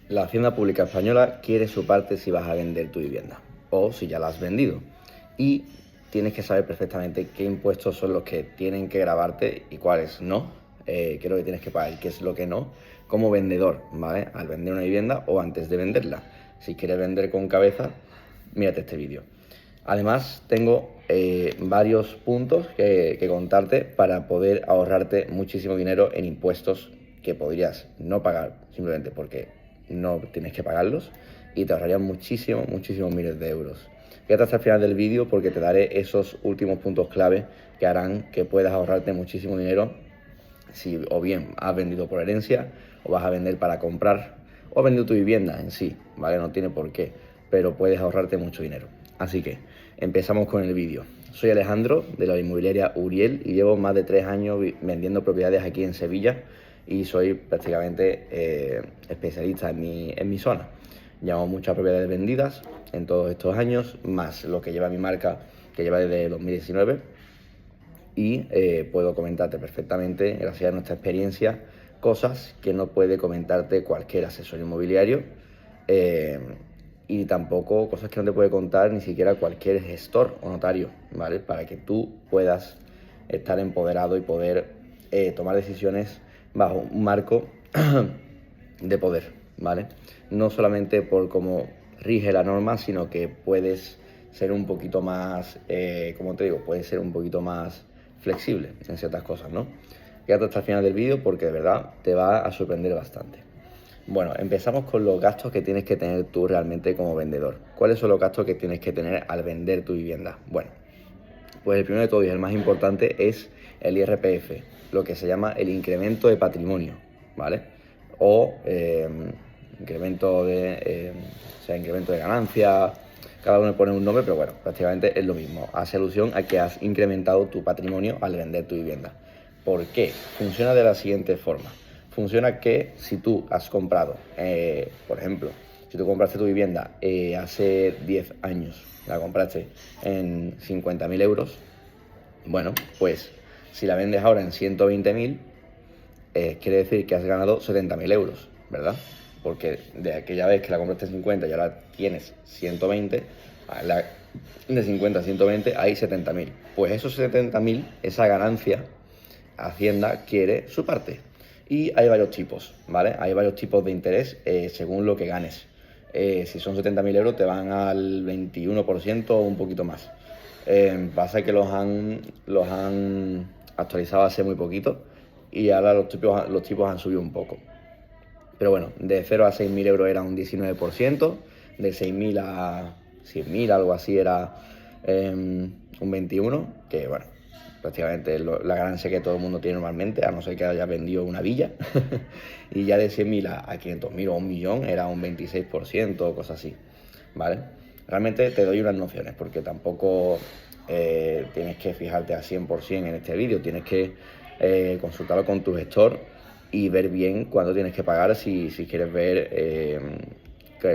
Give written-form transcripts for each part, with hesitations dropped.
La Hacienda Pública Española quiere su parte si vas a vender tu vivienda o si ya la has vendido. Y tienes que saber perfectamente qué impuestos son los que tienen que grabarte y cuáles no. Qué es lo que tienes que pagar y qué es lo que no como vendedor, ¿vale? Al vender una vivienda o antes de venderla. Si quieres vender con cabeza, mírate este vídeo. Además, tengo varios puntos que contarte para poder ahorrarte muchísimo dinero en impuestos que podrías no pagar simplemente porque no tienes que pagarlos y te ahorrarían muchísimos miles de euros. Quédate hasta el final del vídeo porque te daré esos últimos puntos clave que harán que puedas ahorrarte muchísimo dinero si o bien has vendido por herencia o vas a vender para comprar o has vendido tu vivienda en sí, ¿vale? No tiene por qué, pero puedes ahorrarte mucho dinero. Así que empezamos con el vídeo. Soy Alejandro de la inmobiliaria Uriel y llevo más de 3 años vendiendo propiedades aquí en Sevilla y soy prácticamente especialista en mi zona. Llevamos muchas propiedades vendidas en todos estos años, más lo que lleva mi marca, que lleva desde 2019. Y puedo comentarte perfectamente, gracias a nuestra experiencia, cosas que no puede comentarte cualquier asesor inmobiliario y tampoco cosas que no te puede contar ni siquiera cualquier gestor o notario, ¿vale? Para que tú puedas estar empoderado y poder tomar decisiones bajo un marco de poder, ¿vale? No solamente por cómo rige la norma, sino que puedes ser un poquito más, como te digo, puedes ser un poquito más flexible en ciertas cosas, ¿no? Quédate hasta el final del vídeo porque de verdad te va a sorprender bastante. Bueno, empezamos con los gastos que tienes que tener tú realmente como vendedor. ¿Cuáles son los gastos que tienes que tener al vender tu vivienda? Bueno, pues el primero de todos y el más importante es el IRPF, lo que se llama el incremento de patrimonio, ¿vale? O incremento incremento de ganancia. Cada uno pone un nombre, pero bueno, prácticamente es lo mismo. Hace alusión a que has incrementado tu patrimonio al vender tu vivienda. ¿Por qué? Funciona de la siguiente forma. Funciona que si tú has comprado, por ejemplo, si tú compraste tu vivienda hace 10 años, la compraste en 50.000 euros, bueno, pues si la vendes ahora en 120.000, quiere decir que has ganado 70.000 euros, ¿verdad? Porque de aquella vez que la compraste en 50 y ahora tienes 120, de 50 a 120 hay 70.000. Pues esos 70.000, esa ganancia, Hacienda quiere su parte. Y hay varios tipos, ¿vale? Hay varios tipos de interés según lo que ganes. Si son 70.000 euros te van al 21% o un poquito más. Pasa que los han actualizado hace muy poquito y ahora los tipos han subido un poco. Pero bueno, de 0 a 6.000 euros era un 19%, de 6.000 a 100.000, algo así, era un 21%, que bueno, prácticamente la ganancia que todo el mundo tiene normalmente, a no ser que haya vendido una villa. Y ya de 100.000 a 500.000 o 1.000.000 era un 26% o cosas así, ¿vale? Realmente te doy unas nociones porque tampoco tienes que fijarte al 100% en este vídeo, tienes que consultarlo con tu gestor y ver bien cuándo tienes que pagar si quieres ver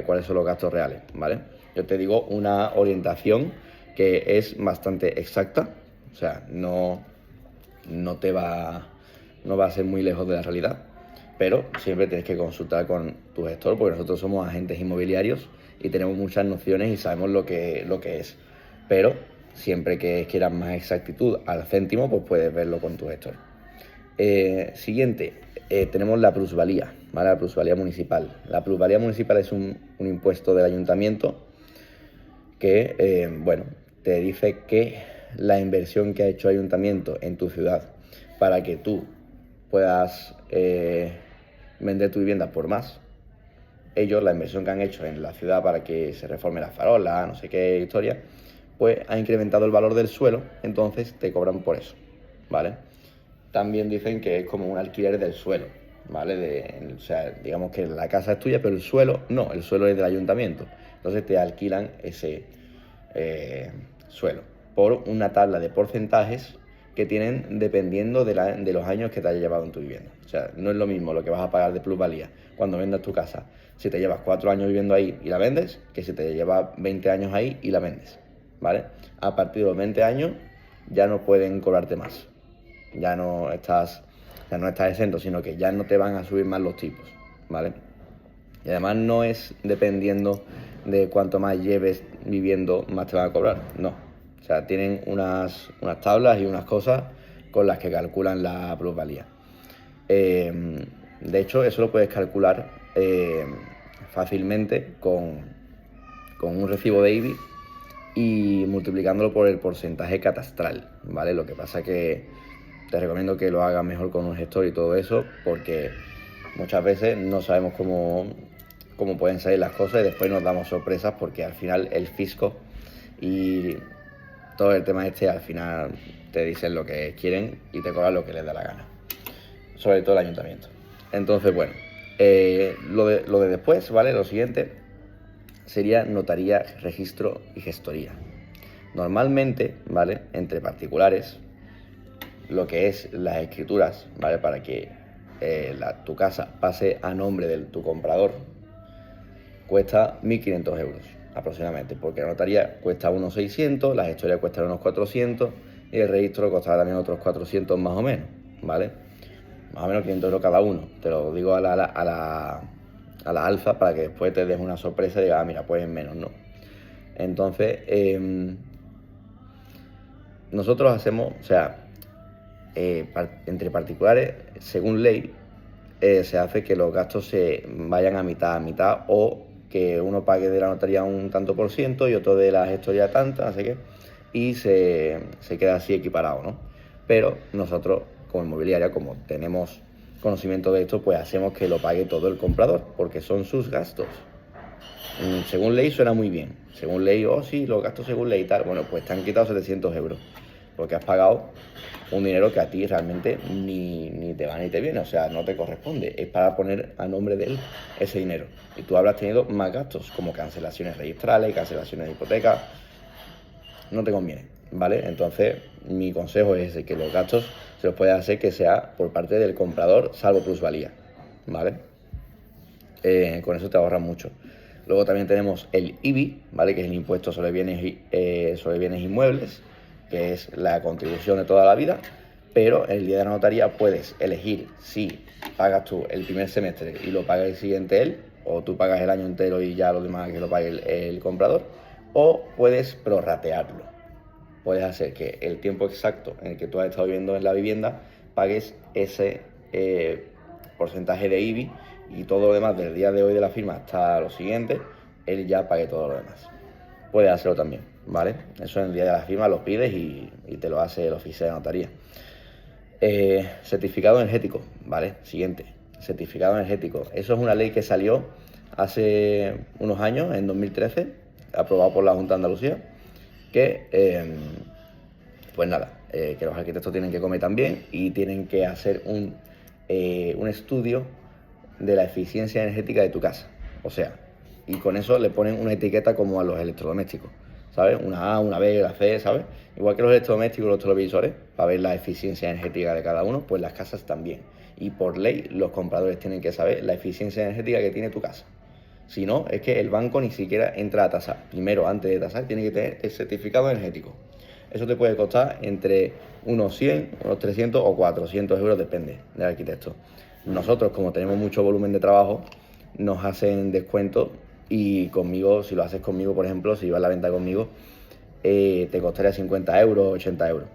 cuáles son los gastos reales, ¿vale? Yo te digo una orientación que es bastante exacta, o sea, no va a ser muy lejos de la realidad, pero siempre tienes que consultar con tu gestor porque nosotros somos agentes inmobiliarios y tenemos muchas nociones y sabemos lo que es, pero siempre que quieras más exactitud al céntimo, pues puedes verlo con tu gestor. Siguiente, tenemos la plusvalía, ¿vale? La plusvalía municipal. La plusvalía municipal es un impuesto del ayuntamiento que, bueno, te dice que la inversión que ha hecho el ayuntamiento en tu ciudad para que tú puedas vender tu vivienda por más, ellos, la inversión que han hecho en la ciudad para que se reforme la farola, no sé qué historia, pues ha incrementado el valor del suelo, entonces te cobran por eso, ¿vale? También dicen que es como un alquiler del suelo, ¿vale? O sea, digamos que la casa es tuya, pero el suelo no, el suelo es del ayuntamiento. Entonces te alquilan ese suelo por una tabla de porcentajes que tienen dependiendo de los años que te haya llevado en tu vivienda. O sea, no es lo mismo lo que vas a pagar de plusvalía cuando vendas tu casa si te llevas 4 años viviendo ahí y la vendes, que si te llevas 20 años ahí y la vendes, ¿vale? A partir de los 20 años ya no pueden cobrarte más. Ya no estás exento, sino que ya no te van a subir más los tipos, ¿vale? Y además no es dependiendo de cuánto más lleves viviendo, más te van a cobrar. No. O sea, tienen unas tablas y unas cosas con las que calculan la plusvalía. De hecho, eso lo puedes calcular fácilmente con un recibo de IBI y multiplicándolo por el porcentaje catastral, ¿vale? Lo que pasa que te recomiendo que lo hagas mejor con un gestor y todo eso, porque muchas veces no sabemos cómo pueden salir las cosas y después nos damos sorpresas, porque al final el fisco y todo el tema al final te dicen lo que quieren y te cobran lo que les da la gana, sobre todo el ayuntamiento. Entonces, bueno, lo de después, ¿vale? Lo siguiente sería notaría, registro y gestoría. Normalmente, ¿vale? Entre particulares, lo que es las escrituras, ¿vale? Para que tu casa pase a nombre de tu comprador, cuesta 1.500 euros aproximadamente, porque la notaría cuesta unos 600, la gestoría cuesta unos 400 y el registro costará también otros 400 más o menos, ¿vale? Más o menos 500 euros cada uno. Te lo digo a la alza para que después te des una sorpresa y digas, mira, pues menos, ¿no? Entonces, nosotros hacemos, o sea, entre particulares, según ley, se hace que los gastos se vayan a mitad, o que uno pague de la notaría un tanto por ciento y otro de la gestoría tanta, así que, y se queda así equiparado, ¿no? Pero nosotros, como inmobiliaria, como tenemos conocimiento de esto, pues hacemos que lo pague todo el comprador, porque son sus gastos. Según ley suena muy bien. Según ley, sí, los gastos según ley y tal. Bueno, pues te han quitado 700 euros, porque has pagado un dinero que a ti realmente ni te va ni te viene, o sea, no te corresponde. Es para poner a nombre de él ese dinero. Y tú habrás tenido más gastos, como cancelaciones registrales, cancelaciones de hipoteca. No te conviene, ¿vale? Entonces, mi consejo es ese, que los gastos se los puede hacer que sea por parte del comprador, salvo plusvalía, ¿vale? Con eso te ahorras mucho. Luego también tenemos el IBI, ¿vale? Que es el impuesto sobre bienes inmuebles, que es la contribución de toda la vida, pero el día de la notaría puedes elegir si pagas tú el primer semestre y lo paga el siguiente él, o tú pagas el año entero y ya lo demás que lo pague el comprador, o puedes prorratearlo. Puedes hacer que el tiempo exacto en el que tú has estado viviendo en la vivienda pagues ese porcentaje de IBI, y todo lo demás del día de hoy de la firma hasta lo siguiente, él ya pague todo lo demás. Puedes hacerlo también, ¿vale? Eso en el día de la firma lo pides y te lo hace el oficial de notaría. Certificado energético, ¿vale? Siguiente, certificado energético. Eso es una ley que salió hace unos años, en 2013, aprobado por la Junta de Andalucía, que, pues nada, que los arquitectos tienen que comer también y tienen que hacer un estudio de la eficiencia energética de tu casa. O sea, y con eso le ponen una etiqueta como a los electrodomésticos, ¿sabes? Una A, una B, la C, ¿sabes? Igual que los electrodomésticos, los televisores, para ver la eficiencia energética de cada uno, pues las casas también. Y por ley, los compradores tienen que saber la eficiencia energética que tiene tu casa. Si no, es que el banco ni siquiera entra a tasar. Primero, antes de tasar, tiene que tener el certificado energético. Eso te puede costar entre unos 100, unos 300 o 400 euros, depende del arquitecto. Nosotros, como tenemos mucho volumen de trabajo, nos hacen descuento, y conmigo, si lo haces conmigo, por ejemplo, si vas a la venta conmigo, te costaría 50 euros, 80 euros,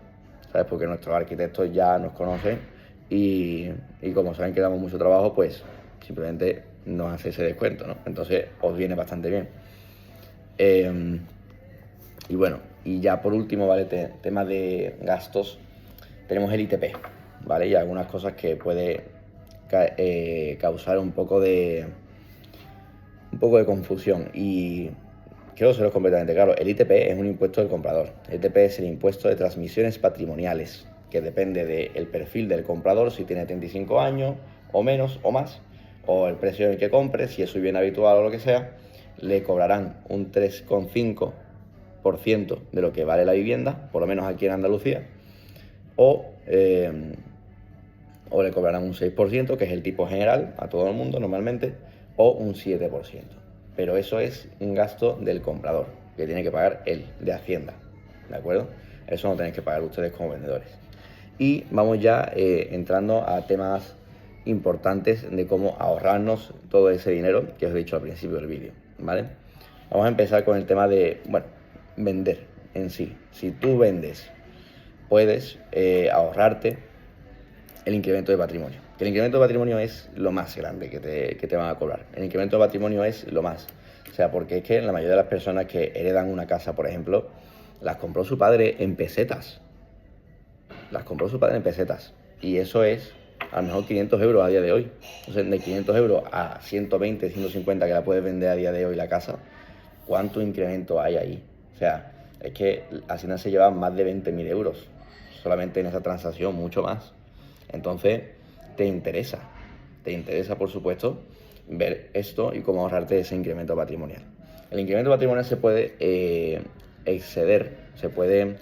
¿sabes? Porque nuestros arquitectos ya nos conocen y como saben que damos mucho trabajo, pues simplemente nos hace ese descuento, ¿no? Entonces os viene bastante bien. Y bueno, y ya por último, ¿vale? Tema de gastos, tenemos el ITP, ¿vale? Y algunas cosas que puede causar un poco de confusión, y quiero seros completamente claro. El ITP es un impuesto del comprador. El ITP es el impuesto de transmisiones patrimoniales, que depende del perfil del comprador, si tiene 35 años o menos o más, o el precio en el que compre, si es su bien habitual o lo que sea, le cobrarán un 3,5% de lo que vale la vivienda, por lo menos aquí en Andalucía, o le cobrarán un 6%, que es el tipo general a todo el mundo normalmente, o un 7%. Pero eso es un gasto del comprador, que tiene que pagar él, de Hacienda, ¿de acuerdo? Eso no tenéis que pagar ustedes como vendedores. Y vamos ya entrando a temas importantes de cómo ahorrarnos todo ese dinero que os he dicho al principio del vídeo, ¿vale? Vamos a empezar con el tema de, bueno, vender en sí. Si tú vendes, puedes ahorrarte el incremento de patrimonio. Que el incremento de patrimonio es lo más grande que te van a cobrar. El incremento de patrimonio es lo más. O sea, porque es que la mayoría de las personas que heredan una casa, por ejemplo, las compró su padre en pesetas. Las compró su padre en pesetas. Y eso es a lo mejor 500 euros a día de hoy. Entonces, de 500 euros a 120, 150 que la puedes vender a día de hoy la casa, ¿cuánto incremento hay ahí? O sea, es que Hacienda se lleva más de 20.000 euros solamente en esa transacción, mucho más. Entonces, te interesa, por supuesto, ver esto y cómo ahorrarte ese incremento patrimonial. El incremento patrimonial se puede exceder, se puede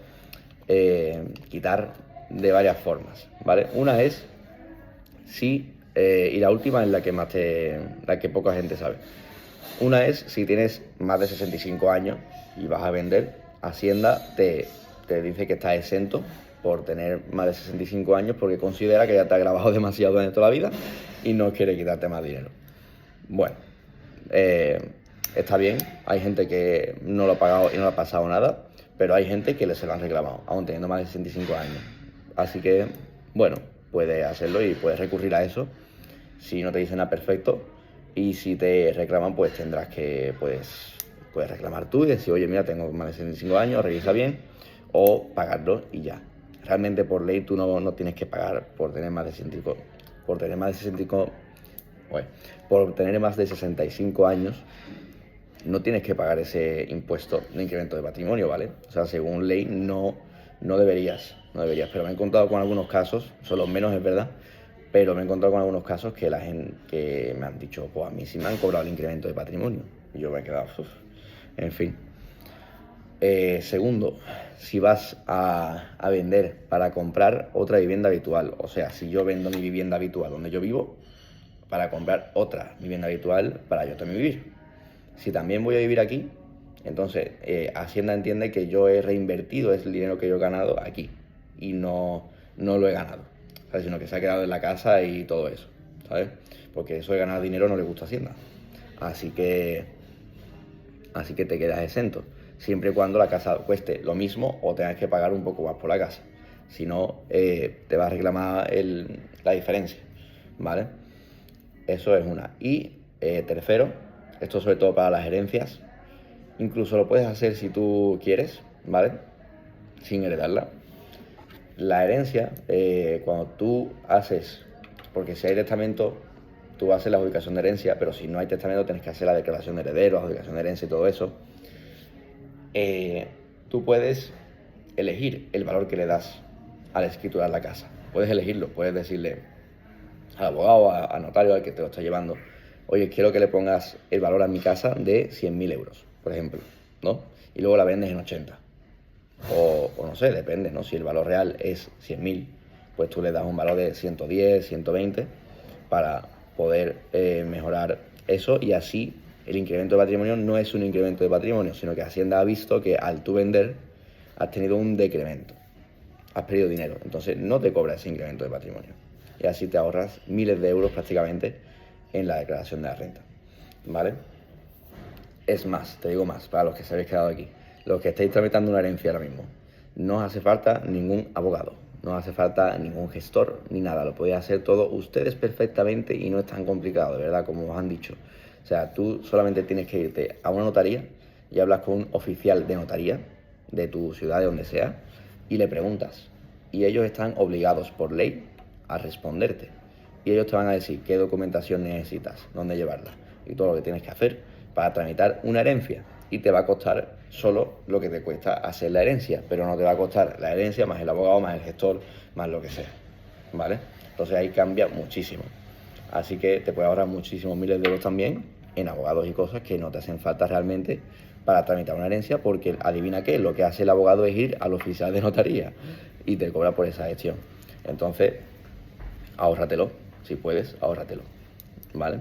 quitar de varias formas, ¿vale? Una es y la última es la que poca gente sabe. Una es si tienes más de 65 años y vas a vender, Hacienda te dice que estás exento por tener más de 65 años porque considera que ya te ha grabado demasiado en toda la vida y no quiere quitarte más dinero. Bueno, está bien, hay gente que no lo ha pagado y no le ha pasado nada, pero hay gente que se lo han reclamado, aún teniendo más de 65 años. Así que, bueno, puedes hacerlo y puedes recurrir a eso. Si no te dicen nada, perfecto. Y si te reclaman, pues tendrás que, puedes reclamar tú y decir, oye, mira, tengo más de 65 años, revisa bien, o pagarlo y ya. Realmente por ley tú no tienes que pagar por tener más de 65, por tener más de 65 años, no tienes que pagar ese impuesto de incremento de patrimonio, ¿vale? O sea, según ley no deberías, pero me he encontrado con algunos casos, son los menos, es verdad, pero me he encontrado con algunos casos que la gente que me han dicho, pues a mí sí me han cobrado el incremento de patrimonio. Y yo me he quedado, en fin. Segundo, si vas a vender para comprar otra vivienda habitual, o sea, si yo vendo mi vivienda habitual donde yo vivo, para comprar otra vivienda habitual para yo también vivir. Si también voy a vivir aquí, entonces Hacienda entiende que yo he reinvertido ese dinero que yo he ganado aquí y no lo he ganado, ¿sabes? Sino que se ha quedado en la casa y todo eso, ¿sabes? Porque eso de ganar dinero no le gusta a Hacienda. Así que te quedas exento, siempre y cuando la casa cueste lo mismo o tengas que pagar un poco más por la casa. Si no, te va a reclamar la diferencia, ¿vale? Eso es una. Y tercero, esto sobre todo para las herencias, incluso lo puedes hacer si tú quieres, ¿vale? Sin heredarla. La herencia, cuando tú haces, porque si hay testamento, tú haces la adjudicación de herencia, pero si no hay testamento tienes que hacer la declaración de herederos, adjudicación de herencia y todo eso. Tú puedes elegir el valor que le das al escriturar la casa. Puedes elegirlo, puedes decirle al abogado, al notario, al que te lo está llevando, oye, quiero que le pongas el valor a mi casa de 100.000 euros, por ejemplo, ¿no? Y luego la vendes en 80. O no sé, depende, ¿no? Si el valor real es 100.000, pues tú le das un valor de 110, 120 para poder mejorar eso, y así el incremento de patrimonio no es un incremento de patrimonio, sino que Hacienda ha visto que al tú vender has tenido un decremento, has perdido dinero, entonces no te cobra ese incremento de patrimonio. Y así te ahorras miles de euros prácticamente en la declaración de la renta, ¿vale? Es más, te digo más, para los que se habéis quedado aquí, los que estáis tramitando una herencia ahora mismo, no os hace falta ningún abogado, no os hace falta ningún gestor, ni nada, lo podéis hacer todo ustedes perfectamente y no es tan complicado, de verdad, como os han dicho. O sea, tú solamente tienes que irte a una notaría y hablas con un oficial de notaría de tu ciudad, de donde sea, y le preguntas. Y ellos están obligados por ley a responderte. Y ellos te van a decir qué documentación necesitas, dónde llevarla y todo lo que tienes que hacer para tramitar una herencia. Y te va a costar solo lo que te cuesta hacer la herencia, pero no te va a costar la herencia más el abogado, más el gestor, más lo que sea, ¿vale? Entonces ahí cambia muchísimo. Así que te puede ahorrar muchísimos miles de euros también en abogados y cosas que no te hacen falta realmente para tramitar una herencia, porque adivina qué, lo que hace el abogado es ir al oficial de notaría y te cobra por esa gestión. Entonces, ahórratelo, si puedes, ahórratelo, ¿vale?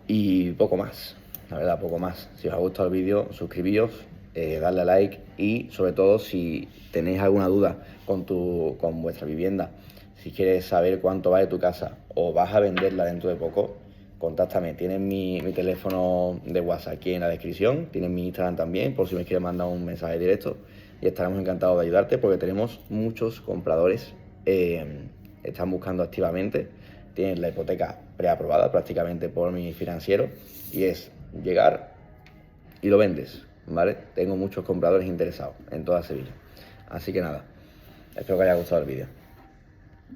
Y poco más, la verdad, poco más. Si os ha gustado el vídeo, suscribíos, darle a like, y sobre todo si tenéis alguna duda con vuestra vivienda, Si quieres saber cuánto vale tu casa o vas a venderla dentro de poco, contáctame. Tienes mi teléfono de WhatsApp aquí en la descripción, tienes mi Instagram también, por si me quieres mandar un mensaje directo, y estaremos encantados de ayudarte porque tenemos muchos compradores, están buscando activamente, tienen la hipoteca preaprobada prácticamente por mi financiero, y es llegar y lo vendes, ¿vale? Tengo muchos compradores interesados en toda Sevilla. Así que nada, espero que haya gustado el vídeo.